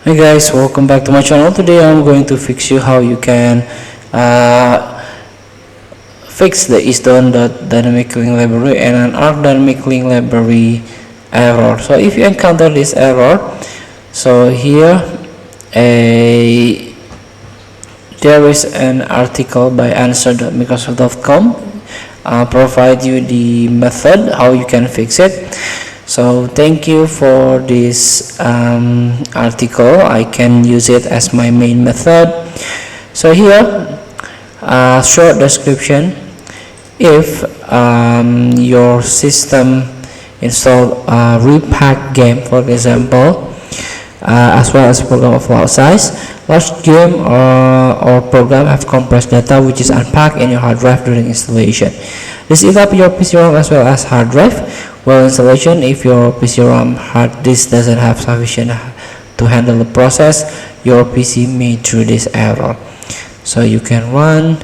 Hi guys, welcome back to my channel. Today I'm going to fix you how you can fix the isdone.dynamic link library and an arc dynamic link library error. So if you encounter this error, so here there is an article by answer.microsoft.com provide you the method how you can fix it. So thank you for this article. I can use it as my main method. So here short description: if your system installed a repack game, for example, as well as program of large size, large game or program have compressed data which is unpacked in your hard drive during installation. This eats up your PC-ROM as well as hard drive while installation. If your PC-ROM hard disk doesn't have sufficient to handle the process, your PC may throw this error. So you can run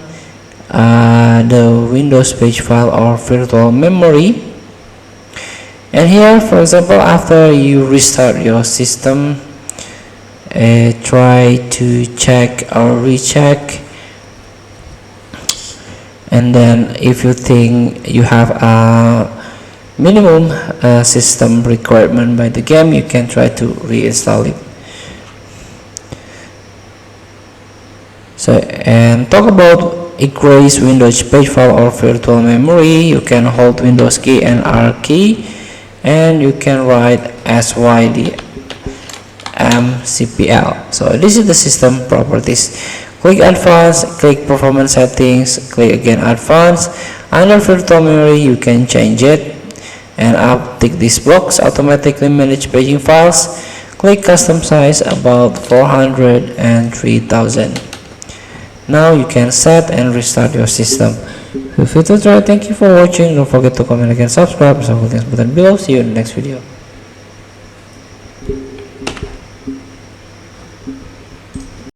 the Windows page file or virtual memory, and here, for example, after you restart your system, try to check or recheck, and then if you think you have a minimum system requirement by the game, you can try to reinstall it. So, and talk about erase Windows page file or virtual memory. You can hold Windows key and R key, and you can write SYD MCPL. So this is the system properties. Click advanced, click performance settings, click again advanced. Under virtual memory, you can change it and uptick these blocks, automatically manage paging files. Click custom size about 400 and 3000. Now you can set and restart your system. Feel free to try. Thank you for watching. Don't forget to comment and subscribe. So, button below. See you in the next video.